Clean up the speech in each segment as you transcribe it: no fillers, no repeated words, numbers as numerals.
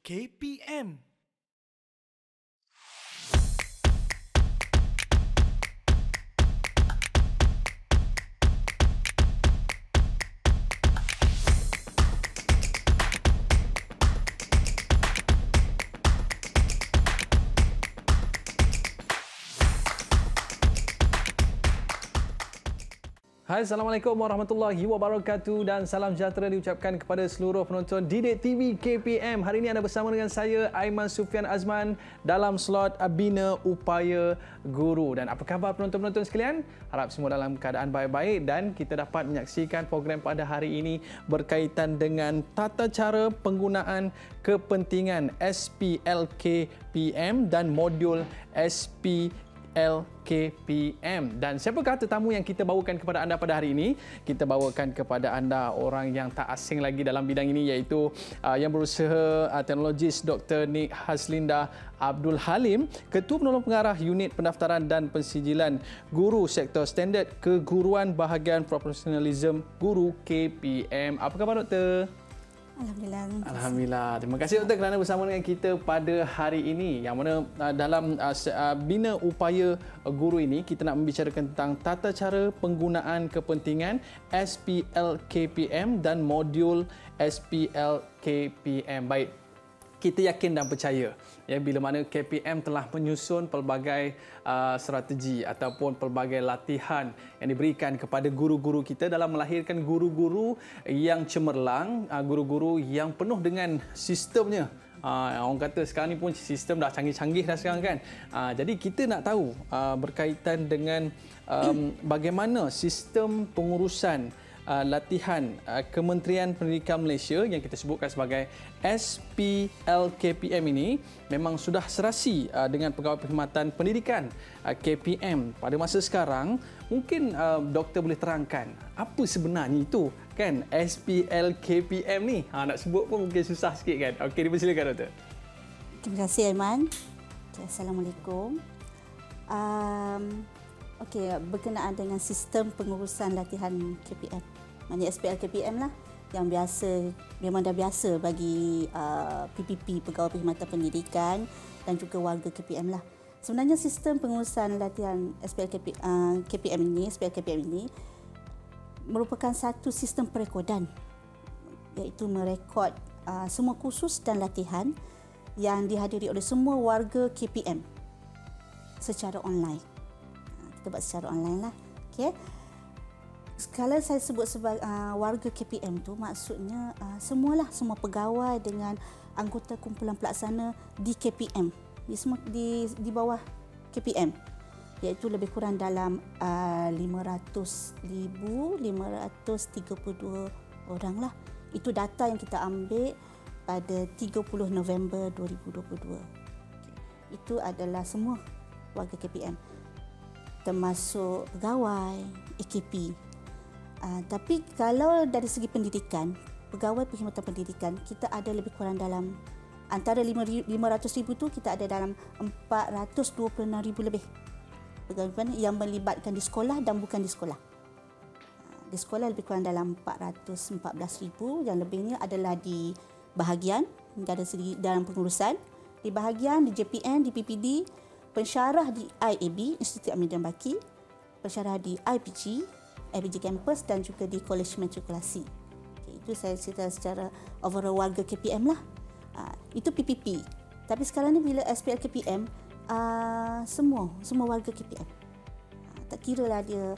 KPM. Hai, Assalamualaikum warahmatullahi wabarakatuh dan salam sejahtera diucapkan kepada seluruh penonton Didik TV KPM. Hari ini anda bersama dengan saya, Aiman Sufian Azman, dalam slot Bina Upaya Guru. Dan apa khabar penonton-penonton sekalian? Harap semua dalam keadaan baik-baik dan kita dapat menyaksikan program pada hari ini berkaitan dengan tata cara penggunaan kepentingan SPLKPM dan modul SPLKPM. Dan siapakah tetamu yang kita bawakan kepada anda pada hari ini? Kita bawakan kepada anda orang yang tak asing lagi dalam bidang ini, iaitu yang berusaha teknologis Dr. Nik Haslinda Abdul Halim, Ketua Penolong Pengarah Unit Pendaftaran dan Pensijilan Guru Sektor Standard Keguruan Bahagian Profesionalism Guru KPM. Apa khabar, Doktor? Alhamdulillah. Terima kasih, Doktor, kerana bersama dengan kita pada hari ini. Yang mana dalam Bina Upaya Guru ini, kita nak membicarakan tentang tata cara penggunaan kepentingan SPLKPM dan modul SPLKPM. Baik, kita yakin dan percaya ya, bila mana KPM telah menyusun pelbagai strategi ataupun pelbagai latihan yang diberikan kepada guru-guru kita dalam melahirkan guru-guru yang cemerlang, guru-guru yang penuh dengan sistemnya. Orang kata sekarang ni pun sistem dah canggih-canggih dah sekarang kan. Jadi kita nak tahu berkaitan dengan bagaimana sistem pengurusan latihan Kementerian Pendidikan Malaysia yang kita sebutkan sebagai SPLKPM ini memang sudah serasi dengan Pegawai Perkhidmatan Pendidikan KPM pada masa sekarang. Mungkin doktor boleh terangkan apa sebenarnya itu kan SPLKPM ni? Nak sebut pun mungkin susah sikit kan. Okey, dipersilakan, Doktor. Terima kasih, Aiman. Assalamualaikum. Okey, berkenaan dengan sistem pengurusan latihan KPM. Maknanya SPLKPM lah yang biasa, memang dah biasa bagi PPP, Pegawai Perkhidmatan Pendidikan dan juga warga KPM lah. Sebenarnya sistem pengurusan latihan SPLKPM ini merupakan satu sistem perekodan, iaitu merekod semua kursus dan latihan yang dihadiri oleh semua warga KPM secara online. Kita buat secara online lah. Okay. Kalau saya sebut sebagai warga KPM tu, maksudnya semua pegawai dengan anggota kumpulan pelaksana di KPM, di bawah KPM, iaitu lebih kurang dalam 500,532 orang lah. Itu data yang kita ambil pada 30 November 2022. Okay. Itu adalah semua warga KPM, termasuk pegawai, AKP. Tapi kalau dari segi pendidikan, Pegawai Perkhidmatan Pendidikan, kita ada lebih kurang dalam antara 500,000 tu kita ada dalam 426,000 lebih pegawai yang melibatkan di sekolah dan bukan di sekolah. Di sekolah lebih kurang dalam 414,000, yang lebihnya adalah di bahagian dari segi dalam pengurusan, di bahagian di JPN, di PPD, pensyarah di IAB, Institut Amidan Baki, pensyarah di IPG Campus dan juga di Kolej Matrikulasi. Okay, itu saya cerita secara overall warga KPM lah. Itu PPP. Tapi sekarang ni bila SPLKPM, semua warga KPM. Tak kira lah dia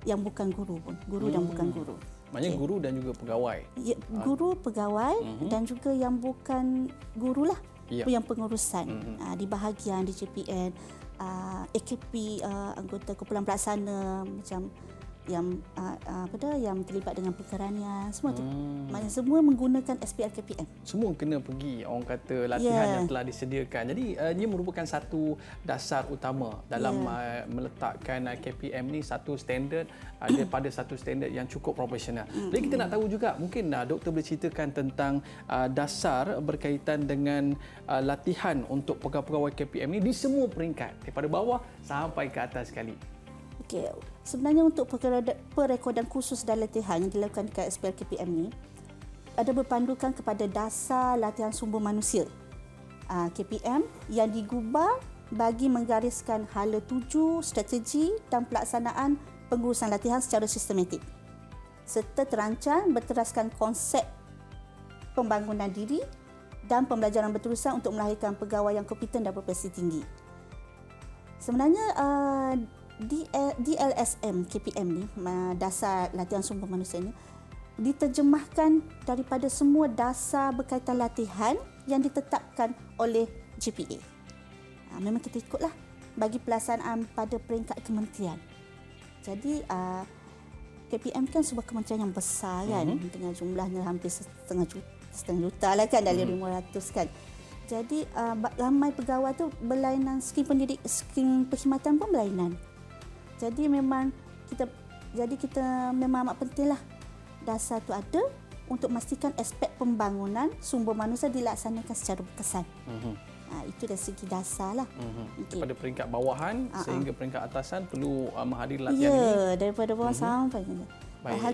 yang bukan guru pun, guru dan bukan guru. Maknanya okay. Guru dan juga pegawai. Ya, guru, pegawai dan juga yang bukan guru lah. Ya. Yang pengurusan di bahagian di JPN, AKP, anggota kumpulan pelaksana macam yang yang terlibat dengan perkaranian, semua tu. Maknanya semua menggunakan SPLKPM. Semua kena pergi, orang kata, latihan yang telah disediakan. Jadi ia merupakan satu dasar utama dalam meletakkan KPM ni satu standard daripada satu standard yang cukup profesional. Jadi kita nak tahu juga, mungkin doktor boleh ceritakan tentang dasar berkaitan dengan latihan untuk pegawai-pegawai KPM ni di semua peringkat, daripada bawah sampai ke atas sekali. Okey, sebenarnya untuk perekodan kursus dan latihan yang dilakukan dekat SPLKPM ni ada berpandukan kepada dasar latihan sumber manusia KPM yang digubal bagi menggariskan hala tuju, strategi dan pelaksanaan pengurusan latihan secara sistematik serta terancang berteraskan konsep pembangunan diri dan pembelajaran berterusan untuk melahirkan pegawai yang kompeten dan berprestasi tinggi. Sebenarnya DLSM KPM ni, dasar latihan sumber manusia ni, diterjemahkan daripada semua dasar berkaitan latihan yang ditetapkan oleh JPA. Memang kita ikutlah bagi pelaksanaan pada peringkat kementerian. Jadi KPM kan sebuah kementerian yang besar kan, dengan jumlahnya hampir setengah juta lah kan, dari 500 kan. Jadi ramai pegawai tu berlainan, skim perkhidmatan pun berlainan. Jadi kita memang amat pentinglah dasar tu ada untuk memastikan aspek pembangunan sumber manusia dilaksanakan secara berkesan. Itu dari segi dasar lah. Daripada peringkat bawahan sehingga peringkat atasan perlu menghadiri latihan ini. Ya, daripada bawah sampai hal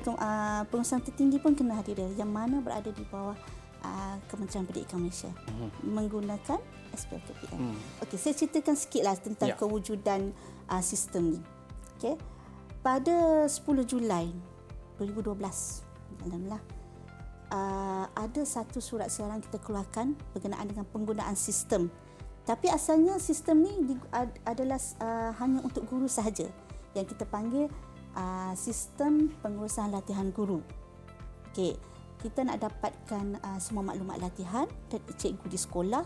pengurusan tertinggi pun kena hadir, yang mana berada di bawah Kementerian Pendidikan Malaysia menggunakan SPLKPM. Okey, saya ceritakan sikitlah tentang kewujudan sistem ni. Okey. Pada 10 Julai 2012, alhamdulillah, ada satu surat siaran kita keluarkan berkenaan dengan penggunaan sistem. Tapi asalnya sistem ni adalah hanya untuk guru sahaja, yang kita panggil sistem pengurusan latihan guru. Okey. Kita nak dapatkan semua maklumat latihan dari cikgu di sekolah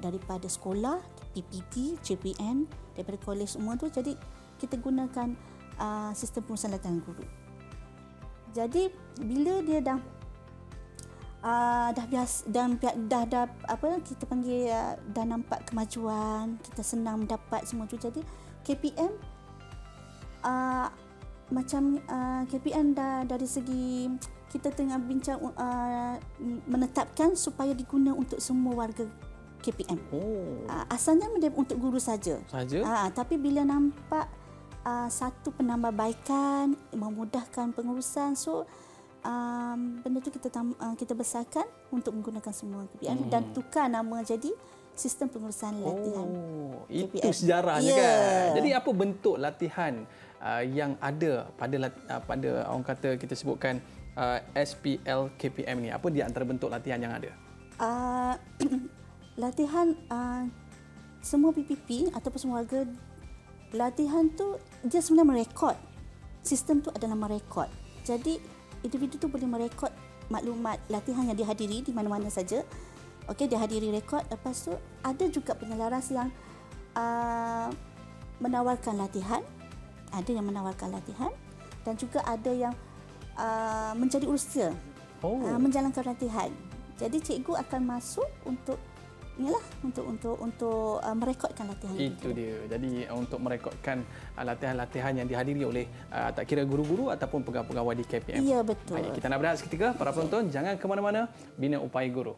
daripada sekolah, PPT, JPN, daripada kolej semua tu. Jadi kita gunakan sistem pengurusan latihan guru. Jadi bila dia dah biasa dan dah apa kita panggil dah nampak kemajuan, kita senang mendapat semua tu. Jadi KPM KPM dah dari segi kita tengah bincang menetapkan supaya diguna untuk semua warga KPM. Asalnya untuk guru saja. Tapi bila nampak satu penambahbaikan, memudahkan pengurusan, so benda tu kita besarkan untuk menggunakan semua KPM dan tukar nama jadi sistem pengurusan latihan. Itu KPM. sejarahnya kan. Jadi apa bentuk latihan yang ada pada orang kata kita sebutkan SPL KPM ni? Apa di antara bentuk latihan yang ada? Latihan semua PPP ataupun semua warga, latihan tu dia sebenarnya merekod. Sistem tu adalah merekod. Jadi individu tu boleh merekod maklumat latihan yang dihadiri di mana-mana saja. Okey, dihadiri rekod. Lepas tu ada juga penyelaras yang menawarkan latihan. Ada yang menawarkan latihan dan juga ada yang menjadi urusia menjalankan latihan. Jadi cikgu akan masuk untuk merekodkan latihan itu dia. Jadi untuk merekodkan latihan-latihan yang dihadiri oleh tak kira guru-guru ataupun pegawai-pegawai di KPM. Ya, betul. Baik, kita nak berehat seketika. Para penonton, jangan ke mana-mana. Bina Upaya Guru.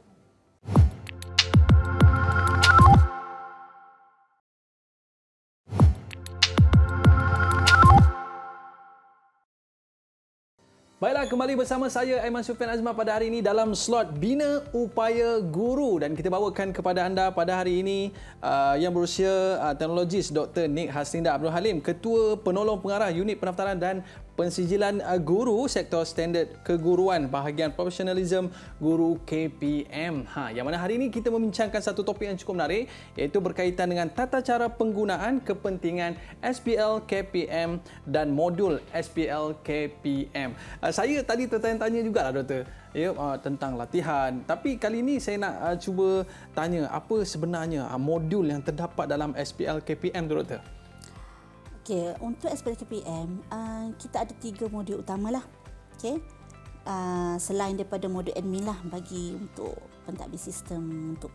Baiklah, kembali bersama saya Aiman Sufian Azmar pada hari ini dalam slot Bina Upaya Guru, dan kita bawakan kepada anda pada hari ini yang berusia teknologis Dr. Nik Haslinda Abdul Halim, Ketua Penolong Pengarah Unit Pendaftaran dan Pensijilan Guru Sektor Standard Keguruan Bahagian Profesionalism Guru KPM. Yang mana hari ini kita membincangkan satu topik yang cukup menarik, iaitu berkaitan dengan tata cara penggunaan kepentingan SPL KPM dan modul SPL KPM. Saya tadi tertanya-tanya jugalah Doktor tentang latihan, tapi kali ini saya nak cuba tanya apa sebenarnya modul yang terdapat dalam SPL KPM tu Doktor? Okey, untuk SPL KPM kita ada 3 modul utamalah. Okey. Selain daripada modul admin lah bagi untuk pentadbir sistem, untuk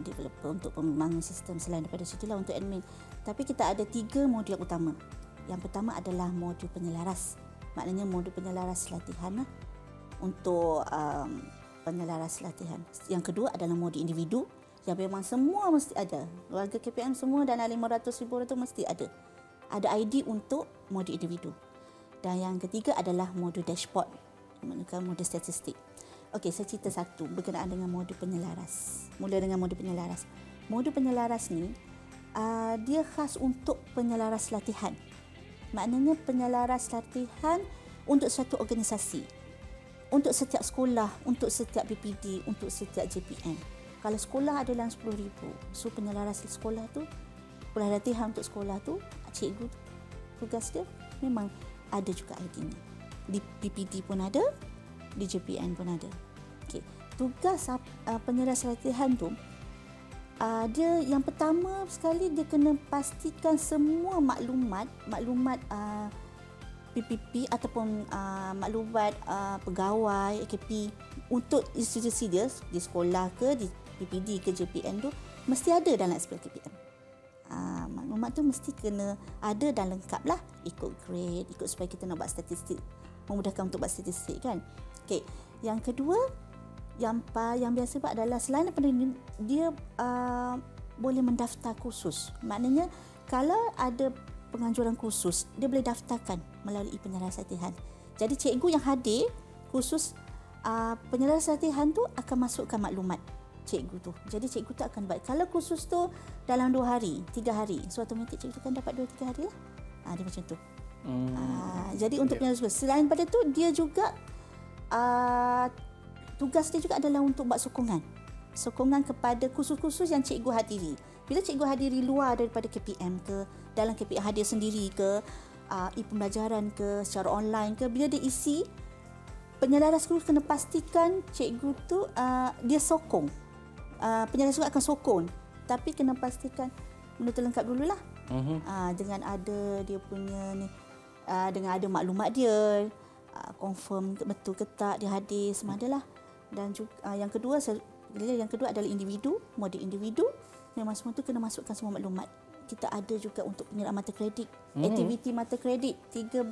developer, untuk pembangun sistem, selain daripada situlah untuk admin. Tapi kita ada 3 modul yang utama. Yang pertama adalah modul penyelaras. Maknanya modul penyelaras latihan lah, untuk penyelaras latihan. Yang kedua adalah modul individu, yang memang semua mesti ada. Warga KPM semua dalam 500,000 orang tu mesti ada. Ada ID untuk modul individu. Dan yang ketiga adalah modul dashboard, menggunakan modul statistik. Okey, saya cerita satu berkenaan dengan modul penyelaras. Mula dengan modul penyelaras. Modul penyelaras ni dia khas untuk penyelaras latihan. Maknanya penyelaras latihan untuk satu organisasi, untuk setiap sekolah, untuk setiap PPD, untuk setiap JPM. Kalau sekolah ada dalam 10,000, so penyelaras sekolah tu, pelatihan untuk sekolah tu, cikgu tugas dia memang ada juga ID-nya. Di PPD pun ada, di JPN pun ada. Okey, tugas penyelaras latihan tu dia yang pertama sekali dia kena pastikan semua maklumat PPP ataupun maklumat pegawai AKP untuk institusi dia di sekolah ke di PPD ke JPN tu mesti ada dalam SPL KPM. Maklumat tu mesti kena ada dan lengkap lah, ikut grade, ikut supaya kita nak buat statistik, memudahkan untuk buat statistik kan. Okey, yang kedua yang biasa buat adalah selain daripada dia boleh mendaftar kursus. Maknanya kalau ada penganjuran kursus, dia boleh daftarkan melalui penyelaras latihan. Jadi cikgu yang hadir kursus penyelaras latihan tu akan masukkan maklumat cikgu tu. Jadi cikgu tu akan buat. Kalau kursus tu dalam 2 hari, 3 hari, so automatik cikgu tu akan dapat 2-3 hari lah. Dia macam tu. Jadi untuk penyelaras selain pada tu dia juga tugas dia juga adalah untuk buat sokongan kepada kursus-kursus yang cikgu hadiri. Bila cikgu hadiri luar daripada KPM ke, dalam KPM hadir sendiri ke, e-pembelajaran ke, secara online ke, bila dia isi, penyelaras tu kena pastikan cikgu tu dia sokong. Penyelaras tu akan sokong, tapi kena pastikan benda tu lengkap dululah. Dengan ada dia punya ni, dengan ada maklumat dia, confirm betul ke tak dia hadir, semua adalah. Dan juga yang kedua adalah individu, modul individu. Memang semua tu kena masukkan semua maklumat. Kita ada juga untuk penyerahan mata kredit, aktiviti mata kredit, 13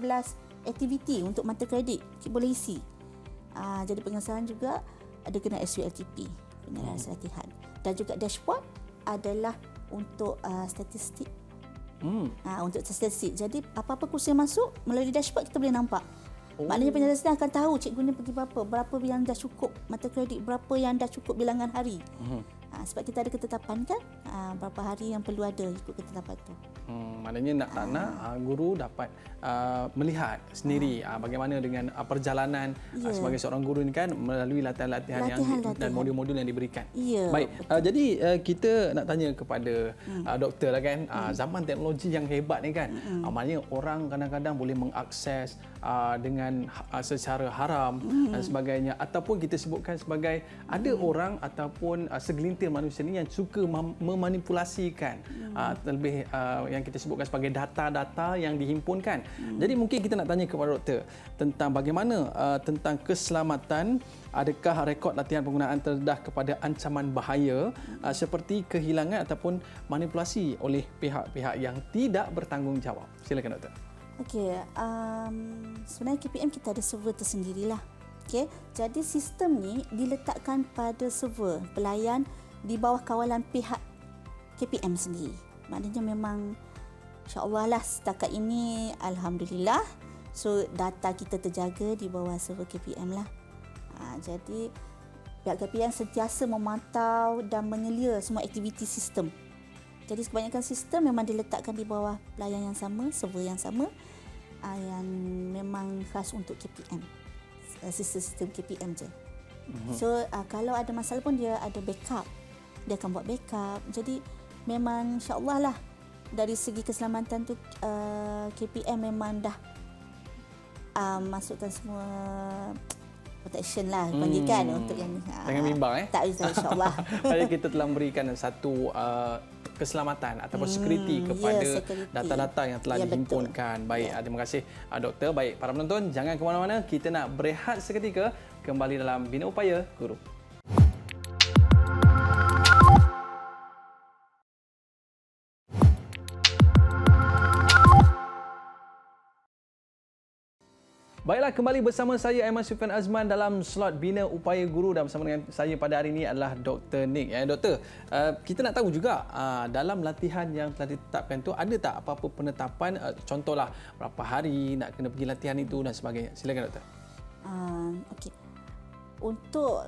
aktiviti untuk mata kredit boleh isi. Jadi pengesahan juga ada kena SULTP, penyelaras latihan. Dan juga dashboard adalah untuk statistik. Untuk statistik. Jadi apa-apa kursus yang masuk melalui dashboard kita boleh nampak. Maknanya penyelaras akan tahu cikgu ni pergi berapa yang dah cukup mata kredit, berapa yang dah cukup bilangan hari. Sebab kita ada ketetapan kan, berapa hari yang perlu ada ikut ketetapan tu. Maknanya nak tak nak guru dapat melihat sendiri bagaimana dengan perjalanan sebagai seorang guru ni kan melalui latihan-latihan dan modul-modul yang diberikan. Baik, jadi kita nak tanya kepada doktor lah kan, zaman teknologi yang hebat ni kan, maknanya orang kadang-kadang boleh mengakses dengan secara haram dan sebagainya, ataupun kita sebutkan sebagai ada orang ataupun segelintir manusia ni yang suka memanipulasikan terlebih yang kita sebutkan sebagai data-data yang dihimpunkan. Jadi mungkin kita nak tanya kepada doktor tentang bagaimana tentang keselamatan, adakah rekod latihan penggunaan terdedah kepada ancaman bahaya seperti kehilangan ataupun manipulasi oleh pihak-pihak yang tidak bertanggungjawab. Silakan doktor. Okey, sebenarnya KPM kita ada server tersendirilah. Okey, jadi sistem ni diletakkan pada server pelayan di bawah kawalan pihak KPM sendiri. Maknanya memang insya-Allah lah setakat ini alhamdulillah, so data kita terjaga di bawah server KPM lah. Jadi pihak KPM sentiasa memantau dan menyelia semua aktiviti sistem. Jadi kebanyakan sistem memang diletakkan di bawah pelayan yang sama, server yang sama, yang memang khas untuk KPM, sistem KPM je. So kalau ada masalah pun dia ada backup, dia akan buat backup. Jadi memang insya-Allah lah dari segi keselamatan tu KPM memang dah masukkan semua protection lah panggil kan untuk yang ni. Jangan bimbang tak insya-Allah. Kita telah memberikan satu keselamatan ataupun security kepada data-data yang telah dihimpunkan. Baik, terima kasih doktor. Baik, para penonton jangan ke mana-mana, kita nak berehat seketika, kembali dalam Bina Upaya Guru. Baiklah, kembali bersama saya Aiman Sufian Azman dalam slot Bina Upaya Guru, dan bersama dengan saya pada hari ini adalah Dr. Nick. Doktor, kita nak tahu juga dalam latihan yang telah ditetapkan tu ada tak apa-apa penetapan, contohlah berapa hari nak kena pergi latihan itu dan sebagainya. Silakan doktor. Okey. Untuk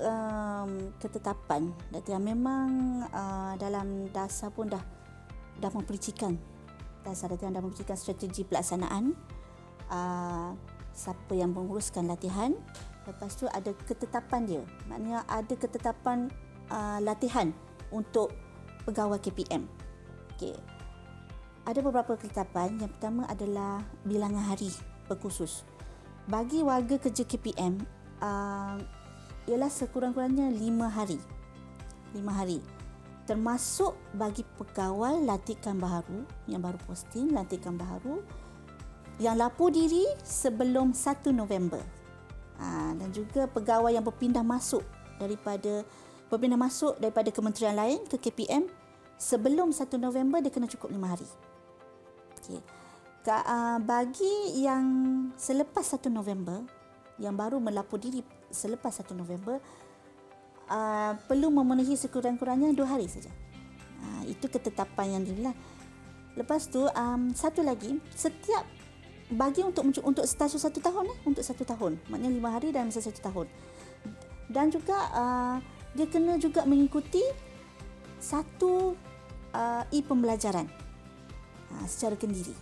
ketetapan latihan memang dalam dasar pun dah mempericikan dasar latihan, dah mempericikan strategi pelaksanaan, siapa yang menguruskan latihan. Lepas tu ada ketetapan dia, maknanya ada ketetapan latihan untuk pegawai KPM. Okey. Ada beberapa ketetapan. Yang pertama adalah bilangan hari berkhusus. Bagi warga kerja KPM ialah sekurang-kurangnya 5 hari. 5 hari. Termasuk bagi pegawai lantikan baharu yang baru posting, lantikan baharu yang lapor diri sebelum 1 November. Dan juga pegawai yang berpindah masuk daripada kementerian lain ke KPM sebelum 1 November, dia kena cukup 5 hari. Okey. Bagi yang selepas 1 November, yang baru melapor diri selepas 1 November, perlu memenuhi sekurang-kurangnya 2 hari saja. Itu ketetapan yang dirilah. Lepas tu satu lagi, setiap bagi untuk stasiun 1 tahun, untuk 1 tahun, maknanya 5 hari dalam masa 1 tahun. Dan juga dia kena juga mengikuti satu e-pembelajaran secara kendiri.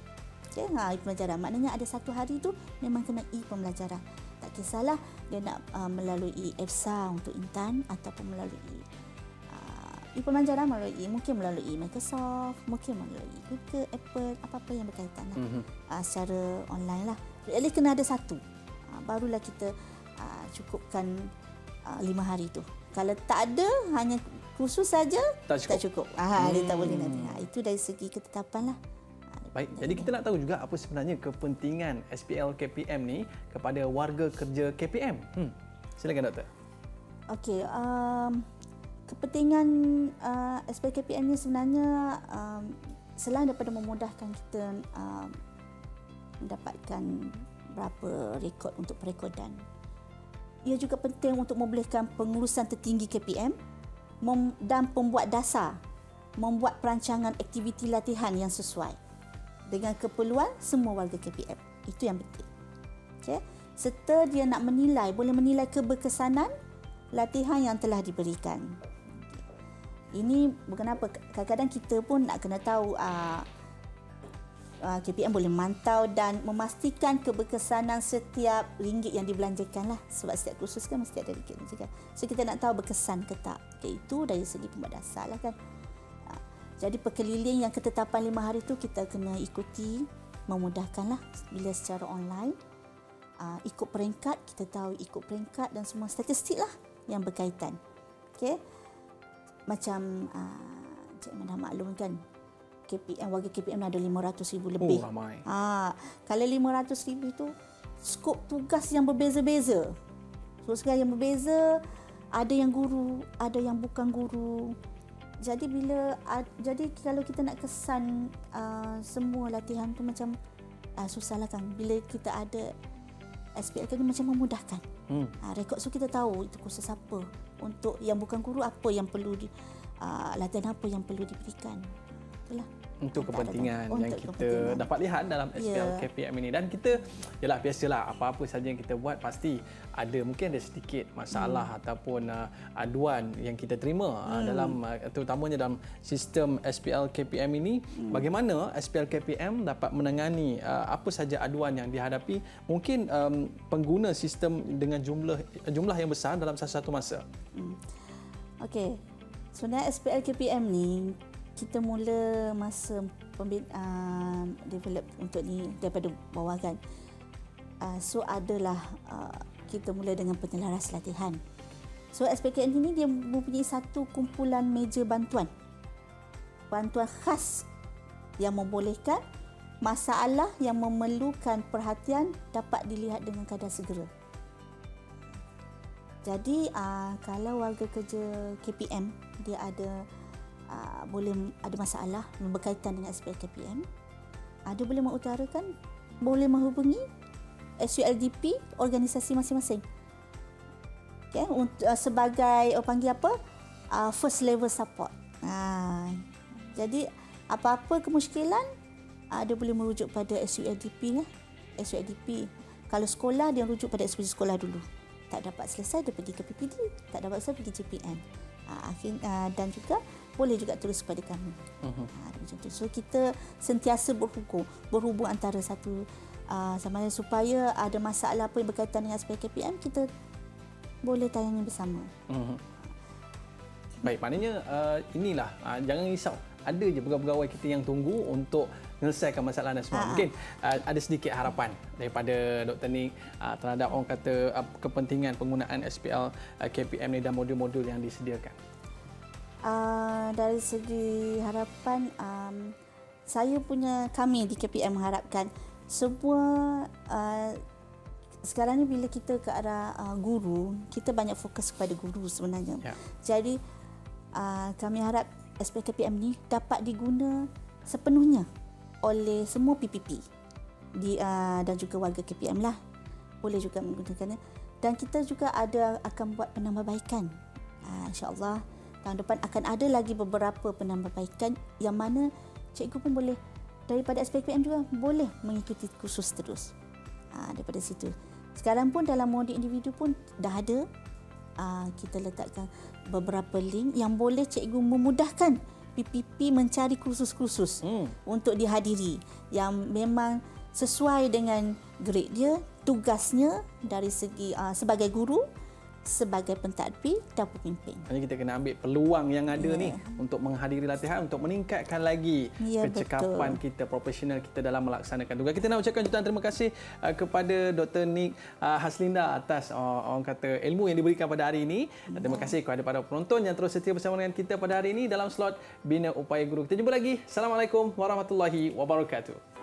Okay? E-pembelajaran maknanya ada 1 hari tu memang kena e-pembelajaran. Tak kisahlah dia nak melalui EFSA untuk Intan ataupun melalui e-pembelajaran mungkin melalui Microsoft, mungkin melalui Google, Apple, apa-apa yang berkaitan secara online lah. Jadi kena ada satu. Barulah kita cukupkan 5 hari tu. Kalau tak ada, hanya khusus saja tak cukup. Dia tak boleh nanti. Itu dari segi ketetapan lah. Baik, jadi kita nak tahu juga apa sebenarnya kepentingan SPL KPM ni kepada warga kerja KPM. Silakan doktor. Okey, kepentingan SPL KPM ni sebenarnya selain daripada memudahkan kita mendapatkan berapa rekod untuk perekodan, ia juga penting untuk membolehkan pengurusan tertinggi KPM dan pembuat dasar membuat perancangan aktiviti latihan yang sesuai dengan keperluan semua warga KPM. Itu yang penting. Okay? Serta dia nak boleh menilai keberkesanan latihan yang telah diberikan. Ini bukan apa, kadang-kadang kita pun nak kena tahu KPM boleh memantau dan memastikan keberkesanan setiap ringgit yang dibelanjakan lah. Sebab setiap kursus kan mesti ada ringgit juga. So kita nak tahu berkesan ke tak. Okay, itu dari segi pembuat dasar lah kan. Jadi perkeliling yang ketetapan 5 hari tu kita kena ikuti, memudahkanlah bila secara online. Ikut peringkat, kita tahu ikut peringkat dan semua statistik lah yang berkaitan. Okay. Macam Cik Man dah maklum kan, warga KPM ada 500,000 lebih. Ramai. Kalau 500,000 tu skop tugas yang berbeza-beza. Tugas yang berbeza, ada yang guru, ada yang bukan guru. Jadi kalau kita nak kesan semua latihan tu macam susahlah kan. Bila kita ada SPL kan macam memudahkan. Rekod so kita tahu itu kursus apa. Untuk yang bukan guru apa yang perlu latihan apa yang perlu diberikan. Itulah. Untuk kepentingan yang kita dapat lihat dalam SPL KPM ini. Dan kita, yalah biasalah apa-apa saja yang kita buat pasti mungkin ada sedikit masalah ataupun aduan yang kita terima dalam terutamanya dalam sistem SPL KPM ini. Bagaimana SPL KPM dapat menangani apa saja aduan yang dihadapi mungkin pengguna sistem dengan jumlah yang besar dalam satu masa. Okey. Sebenarnya SPL KPM ni kita mula masa develop untuk ni daripada bawah kan. So adalah kita mula dengan penyelaras latihan. So SPKM ini dia mempunyai satu kumpulan meja bantuan khas yang membolehkan masalah yang memerlukan perhatian dapat dilihat dengan kadar segera. Jadi kalau warga kerja KPM dia boleh ada masalah berkaitan dengan SPL KPM, dia boleh mengutarakan, boleh menghubungi SULDP organisasi masing-masing. Okay, sebagai panggil apa? First level support. Jadi apa-apa kemusykilan dia boleh merujuk pada SULDP lah. SULDP. Kalau sekolah dia rujuk pada eksekutif sekolah dulu. tak dapat selesai dia pergi ke PPD, tak dapat selesai pergi JPM. Dan juga boleh juga terus kepada kami. Macam tu. So kita sentiasa berhubung antara satu sama ada supaya ada masalah apa yang berkaitan dengan aspek KPM, kita boleh tayangkan bersama. Baik, maknanya inilah, jangan risau. Ada je pegawai-pegawai kita yang tunggu untuk menyelesaikan masalah anda semua. Mungkin ada sedikit harapan daripada Dr. Nick terhadap orang kata kepentingan penggunaan SPL KPM ni dan modul-modul yang disediakan. Dari segi harapan, kami di KPM mengharapkan semua sekarang ni bila kita ke arah guru, kita banyak fokus kepada guru sebenarnya. Jadi kami harap aspek KPM ni dapat diguna sepenuhnya oleh semua PPP dan juga warga KPM lah. Boleh juga menggunakannya. Dan kita juga akan buat penambahbaikan. InsyaAllah tahun depan akan ada lagi beberapa penambahbaikan yang mana cikgu pun boleh daripada aspek KPM juga boleh mengikuti kursus terus. Daripada situ. Sekarang pun dalam modul individu pun dah ada. Kita letakkan beberapa link yang boleh cikgu memudahkan PPP mencari kursus-kursus untuk dihadiri yang memang sesuai dengan grade dia, tugasnya dari segi sebagai guru, sebagai pentadbir dan pemimpin. Hanya kita kena ambil peluang yang ada ni untuk menghadiri latihan untuk meningkatkan lagi kecekapan kita, profesional kita dalam melaksanakan tugas. Kita nak ucapkan jutaan terima kasih kepada Dr. Nick Haslinda atas orang kata ilmu yang diberikan pada hari ini. Dan terima kasih kepada para penonton yang terus setia bersama dengan kita pada hari ini dalam slot Bina Upaya Guru. Kita jumpa lagi. Assalamualaikum warahmatullahi wabarakatuh.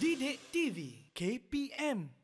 Didik TV KPM